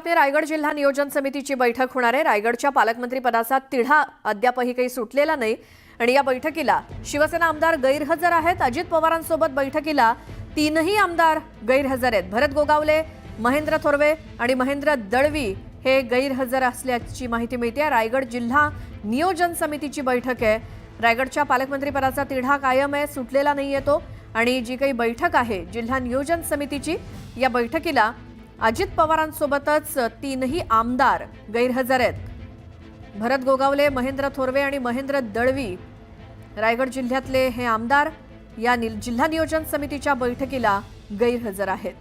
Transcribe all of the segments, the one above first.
बातमी रायगड जिल्हा नियोजन समितीची बैठक होणार आहे। रायगडच्या पालकमंत्री पदाचा तिढा अद्यापही काही सुटलेला नाही आणि या बैठकीला शिवसेना आमदार गैरहजर आहेत। अजित पवारांसोबत बैठकीला तीनही आमदार गैरहजर आहेत। भरत गोगावले, महेंद्र थोरवे आणि महेंद्र दळवी हे गैरहजर असल्याची माहिती मिळते। रायगड जिल्हा नियोजन समितीची बैठक आहे। रायगडच्या पालकमंत्री पदाचा तिढा कायम आहे, सुटलेला नाहीये तो। आणि जी काही बैठक आहे जिल्हा नियोजन समितीची, या बैठकीला अजित पवारांसोबतच तीनही आमदार गैरहजर आहेत। भरत गोगावले, महेंद्र थोरवे आणि महेंद्र दळवी रायगड जिल्ह्यातले हे आमदार या जिल्हा नियोजन समितीच्या बैठकीला गैरहजर आहेत।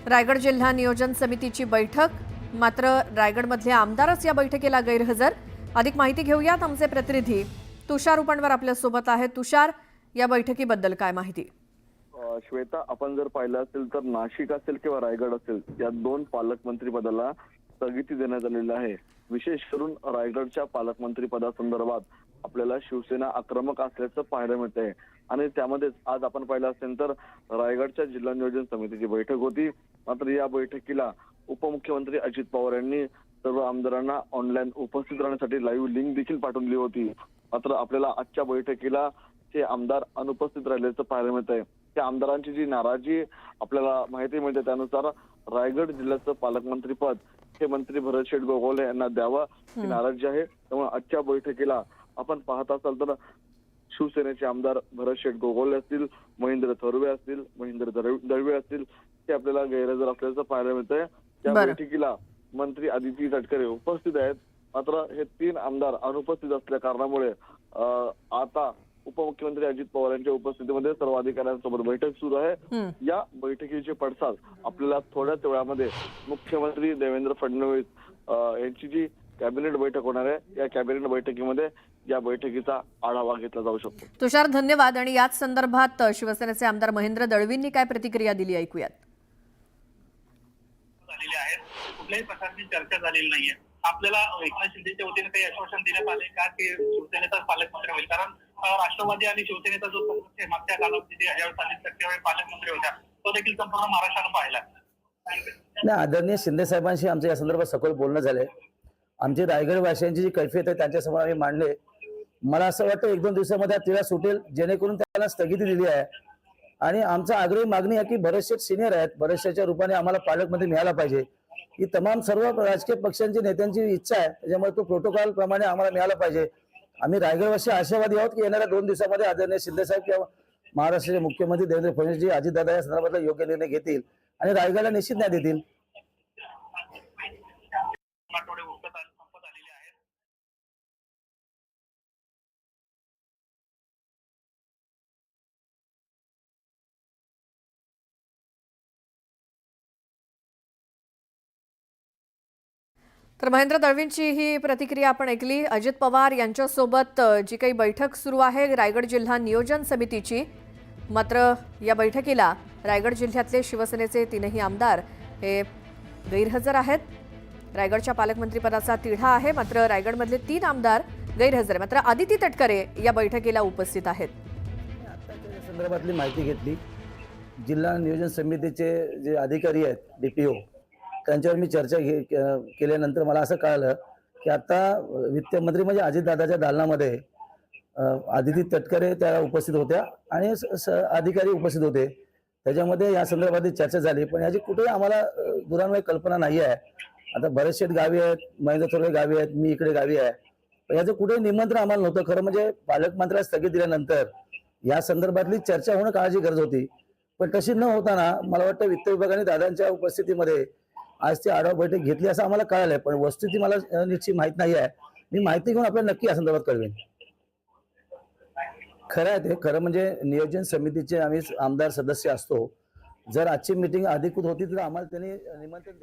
रायगड जिल्हा नियोजन समितीची बैठक, मात्र रायगडमधले आमदारच या बैठकीला गैरहजर। अधिक माहिती घेऊयात, आमचे प्रतिनिधी तुषार उपणवर आपल्या सोबत आहेत। तुषार, या बैठकीबद्दल काय माहिती? श्वेता, आपण जर पाहिलं असेल तर नाशिक असेल किंवा रायगड असेल या दोन पालकमंत्री पदाला स्थगिती देण्यात आलेली आहे। विशेष करून रायगडच्या पालकमंत्री पदासंदर्भात आपल्याला शिवसेना आक्रमक असल्याचं पाहायला मिळतंय आणि त्यामध्येच आज आपण पाहिलं असेल तर रायगडच्या जिल्हा नियोजन समितीची बैठक होती। मात्र या बैठकीला उपमुख्यमंत्री अजित पवार यांनी सर्व आमदारांना ऑनलाईन उपस्थित राहण्यासाठी लाईव्ह लिंक देखील पाठवली होती। मात्र आपल्याला आजच्या बैठकीला ते आमदार अनुपस्थित राहिल्याचं पाहायला मिळतंय। त्या आमदारांची जी नाराजी आपल्याला माहिती मिळते त्यानुसार रायगड जिल्ह्याचं पालकमंत्री पद हे मंत्री भरत गोगावले यांना द्यावं ही नाराजी आहे। त्यामुळे आजच्या बैठकीला आपण पाहत असाल तर शिवसेनेचे आमदार भरत गोगावले असतील, महेंद्र थोरवे असतील, महेंद्र दळवे असतील, ते आपल्याला गैरहजर असल्याचं पाहायला मिळतंय। त्या बैठकीला मंत्री आदिती तटकरे उपस्थित आहेत। मात्र हे तीन आमदार अनुपस्थित असल्या कारणामुळे आता उपमुख्यमंत्री अजित पवार यांच्या उपस्थितीमध्ये सर्व अधिकाऱ्यांसोबत बैठक सुरू आहे। या बैठकीचे पडसाद आपल्याला थोड्याच वेळामध्ये मुख्यमंत्री देवेंद्र फडणवीस यांची जी कॅबिनेट बैठक होणार आहे, या कॅबिनेट बैठकीमध्ये या बैठकीचा आढावा घेतला जाऊ शकतो। तुषार, धन्यवाद। आणि याच संदर्भात शिवसेनेचे आमदार महेंद्र दळवींनी काय प्रतिक्रिया दिली, ऐकूयात। कुठल्याही प्रकारची चर्चा झालेली नाहीये। आपल्याला एकनाथ शिंदेच्या वतीने काही आश्वासन देण्यात आले का की शिवसेनेचा पालकमंत्री होईल? कारण राष्ट्रवादी आणि शिवसेनेचा जो संघर्ष मागच्या कालावधीत ज्यावेळेस पालकमंत्री होत्या तो देखील संपूर्ण महाराष्ट्रानं पाहिला। नाही, आदरणीय शिंदे साहेबांशी आमचं या संदर्भात सखोल बोलणं झालंय। आमची रायगडवासियांची जी कैफियत आहे त्यांच्यासमोर आम्ही मांडले। मला असं वाटतं 1-2 दिवसामध्ये तिला सुटेल, जेणेकरून त्यांना स्थगिती दिली आहे। आणि आमचा आग्रही मागणी आहे की बरेचसे सिनियर आहेत, बरेचशाच्या रूपाने आम्हाला पालकमंत्री मिळाला पाहिजे। ही तमाम सर्व राजकीय पक्षांची नेत्यांची इच्छा आहे, त्याच्यामुळे तो प्रोटोकॉल प्रमाणे आम्हाला मिळाला पाहिजे। आम्ही रायगडवासी आशावादी आहोत की येणाऱ्या 2 दिवसामध्ये आदरणीय शिंदे साहेब किंवा महाराष्ट्राचे मुख्यमंत्री देवेंद्र फडणवीसजी अजितदादा या संदर्भातला योग्य निर्णय घेतील आणि रायगडला निश्चित न्याय देतील। तर महेंद्र दळवींची ही प्रतिक्रिया आपण ऐकली। अजित पवार यांच्यासोबत जी काही बैठक सुरू आहे रायगड जिल्हा नियोजन समितीची, मात्र या बैठकीला रायगड जिल्ह्यातले शिवसेनेचे तीनही आमदार हे गैरहजर आहेत। रायगडच्या पालकमंत्री पदाचा तिढा आहे, मात्र रायगडमधले 3 आमदार गैरहजर आहे। मात्र आदिती तटकरे या बैठकीला उपस्थित आहेत। आता संदर्भातली माहिती घेतली। जिल्हा नियोजन समितीचे जे अधिकारी आहेत, डीपीओ, त्यांच्यावर मी चर्चा केल्यानंतर मला असं कळलं की आता वित्तमंत्री म्हणजे अजितदादाच्या दालनामध्ये आदिती तटकरे त्या उपस्थित होत्या आणि अधिकारी उपस्थित होते। त्याच्यामध्ये या संदर्भात चर्चा झाली, पण याची कुठेही आम्हाला दुरान्वय कल्पना नाही आहे। आता बरेचसे गावी आहेत, महेंद्र थोरवे गावी आहेत, मी इकडे गावी आहे, पण याचं कुठेही निमंत्रण आम्हाला नव्हतं। खरं म्हणजे पालकमंत्र्याला स्थगित दिल्यानंतर या संदर्भातली चर्चा होणं काळाची गरज होती, पण तशी न होताना मला वाटतं वित्त विभागाने दादांच्या उपस्थितीमध्ये आज ती आढावा बैठक घेतली असं आम्हाला कळालंय, पण वस्तुस्थिती मला निश्चित माहित नाही आहे। मी माहिती घेऊन आपल्याला नक्की या संदर्भात कळवेन। खरं आहे ते, खरं म्हणजे नियोजन समितीचे आम्ही आमदार सदस्य असतो। जर आजची मीटिंग अधिकृत होती तर आम्हाला त्यांनी निमंत्रण